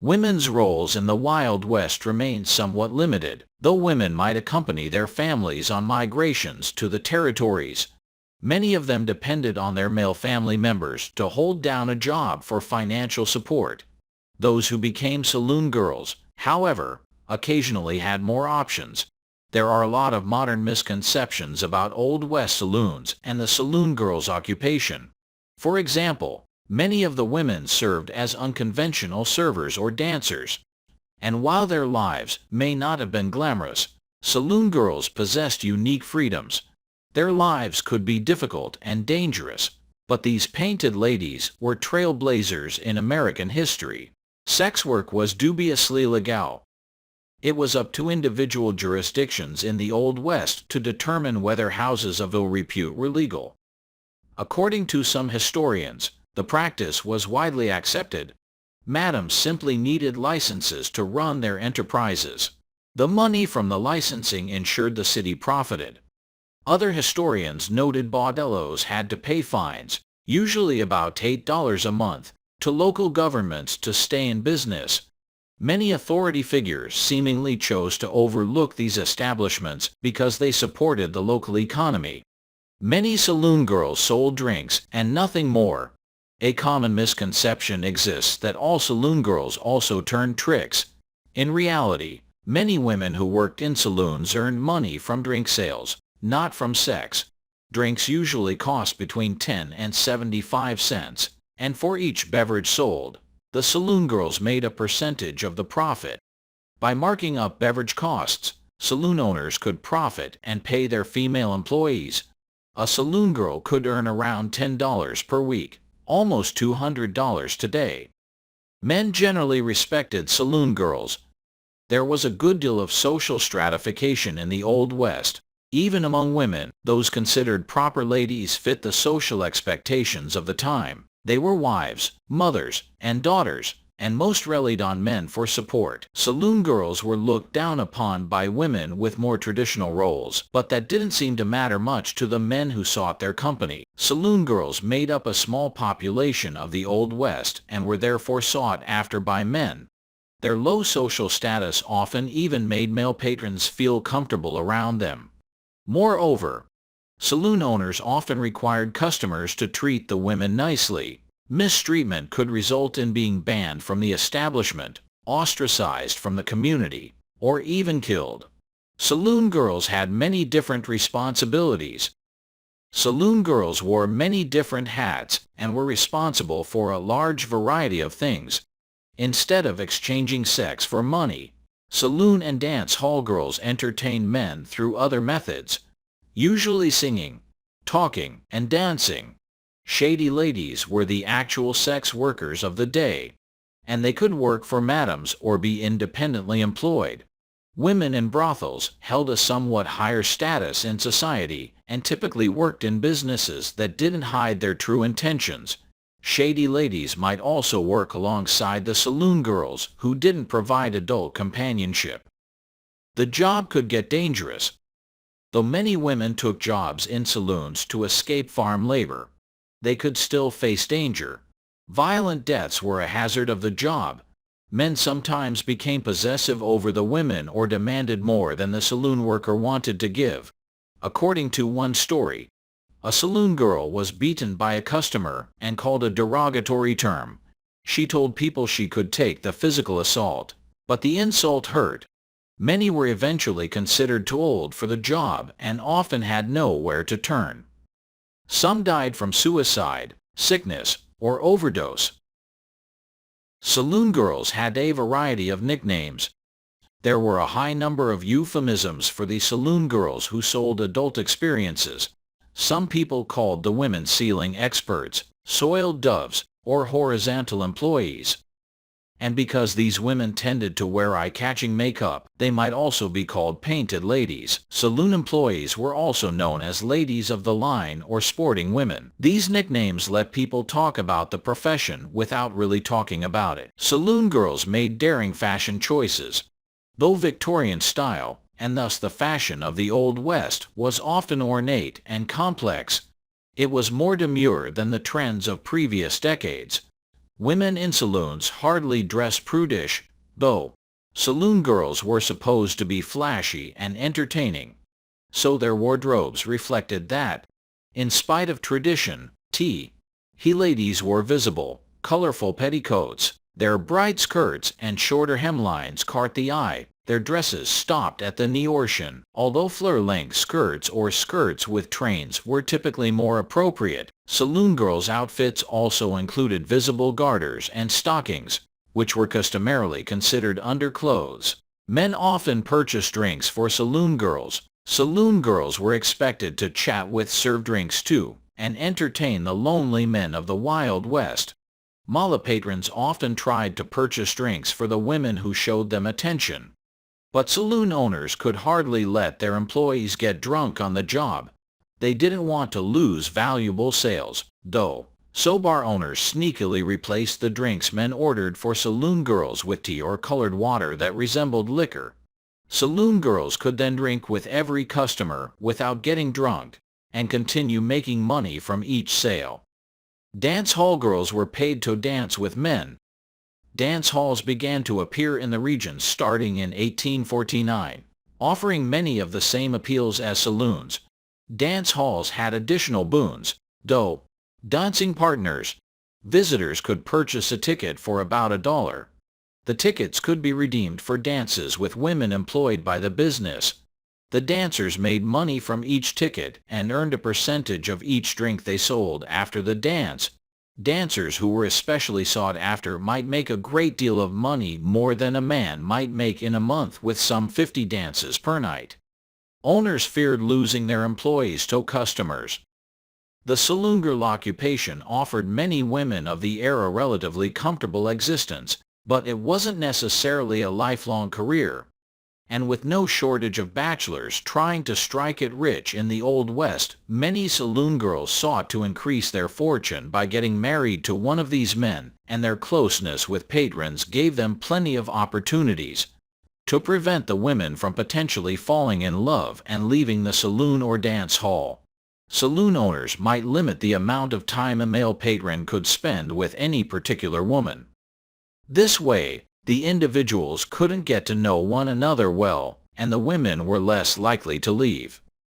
Women's roles in the Wild West remained somewhat limited, though women might accompany their families on migrations to the territories. Many of them depended on their male family members to hold down a job for financial support. Those who became saloon girls, however, occasionally had more options. There are a lot of modern misconceptions about Old West saloons and the saloon girl's occupation. For example, many of the women served as unconventional servers or dancers. And while their lives may not have been glamorous, saloon girls possessed unique freedoms. Their lives could be difficult and dangerous, but these painted ladies were trailblazers in American history. Sex work was dubiously legal. It was up to individual jurisdictions in the Old West to determine whether houses of ill repute were legal. According to some historians, the practice was widely accepted. Madams simply needed licenses to run their enterprises. The money from the licensing ensured the city profited. Other historians noted bordellos had to pay fines, usually about $8 a month, to local governments to stay in business. Many authority figures seemingly chose to overlook these establishments because they supported the local economy. Many saloon girls sold drinks and nothing more. A common misconception exists that all saloon girls also turned tricks. In reality, many women who worked in saloons earned money from drink sales, not from sex. Drinks usually cost between 10 and 75 cents, and for each beverage sold, the saloon girls made a percentage of the profit. By marking up beverage costs, saloon owners could profit and pay their female employees. A saloon girl could earn around $10 per week, almost $200 today. Men generally respected saloon girls. There was a good deal of social stratification in the Old West. Even among women, those considered proper ladies fit the social expectations of the time. They were wives, mothers, and daughters, and most relied on men for support. Saloon girls were looked down upon by women with more traditional roles, but that didn't seem to matter much to the men who sought their company. Saloon girls made up a small population of the Old West and were therefore sought after by men. Their low social status often even made male patrons feel comfortable around them. Moreover, saloon owners often required customers to treat the women nicely. Mistreatment could result in being banned from the establishment, ostracized from the community, or even killed. Saloon girls had many different responsibilities. Saloon girls wore many different hats and were responsible for a large variety of things. Instead of exchanging sex for money, saloon and dance hall girls entertained men through other methods, usually singing, talking, and dancing. Shady ladies were the actual sex workers of the day, and they could work for madams or be independently employed. Women in brothels held a somewhat higher status in society and typically worked in businesses that didn't hide their true intentions. Shady ladies might also work alongside the saloon girls who didn't provide adult companionship. The job could get dangerous. Though many women took jobs in saloons to escape farm labor, they could still face danger. Violent deaths were a hazard of the job. Men sometimes became possessive over the women or demanded more than the saloon worker wanted to give. According to one story, a saloon girl was beaten by a customer and called a derogatory term. She told people she could take the physical assault, but the insult hurt. Many were eventually considered too old for the job and often had nowhere to turn. Some died from suicide, sickness, or overdose. Saloon girls had a variety of nicknames. There were a high number of euphemisms for the saloon girls who sold adult experiences. Some people called the women sealing experts, soiled doves, or horizontal employees. And because these women tended to wear eye-catching makeup, they might also be called painted ladies. Saloon employees were also known as ladies of the line or sporting women. These nicknames let people talk about the profession without really talking about it. Saloon girls made daring fashion choices. Though Victorian style, and thus the fashion of the Old West, was often ornate and complex, it was more demure than the trends of previous decades. Women in saloons hardly dressed prudish, though. Saloon girls were supposed to be flashy and entertaining, so their wardrobes reflected that. In spite of tradition, he ladies wore visible, colorful petticoats. Their bright skirts and shorter hemlines caught the eye. Their dresses stopped at the knee or shin, although flare-length skirts or skirts with trains were typically more appropriate. Saloon girls' outfits also included visible garters and stockings, which were customarily considered underclothes. Men often purchased drinks for saloon girls. Saloon girls were expected to chat with, serve drinks to, and entertain the lonely men of the Wild West. Mala patrons often tried to purchase drinks for the women who showed them attention. But saloon owners could hardly let their employees get drunk on the job. They didn't want to lose valuable sales, though, so bar owners sneakily replaced the drinks men ordered for saloon girls with tea or colored water that resembled liquor. Saloon girls could then drink with every customer without getting drunk, and continue making money from each sale. Dance hall girls were paid to dance with men. Dance halls began to appear in the region starting in 1849, offering many of the same appeals as saloons. Dance halls had additional boons, though. Dancing partners. Visitors could purchase a ticket for about $1. The tickets could be redeemed for dances with women employed by the business. The dancers made money from each ticket and earned a percentage of each drink they sold after the dance. Dancers who were especially sought after might make a great deal of money, more than a man might make in a month with some 50 dances per night. Owners feared losing their employees to customers. The saloon girl occupation offered many women of the era relatively comfortable existence, but it wasn't necessarily a lifelong career. And with no shortage of bachelors trying to strike it rich in the Old West, many saloon girls sought to increase their fortune by getting married to one of these men, and their closeness with patrons gave them plenty of opportunities. To prevent the women from potentially falling in love and leaving the saloon or dance hall, saloon owners might limit the amount of time a male patron could spend with any particular woman. This way, the individuals couldn't get to know one another well, and the women were less likely to leave.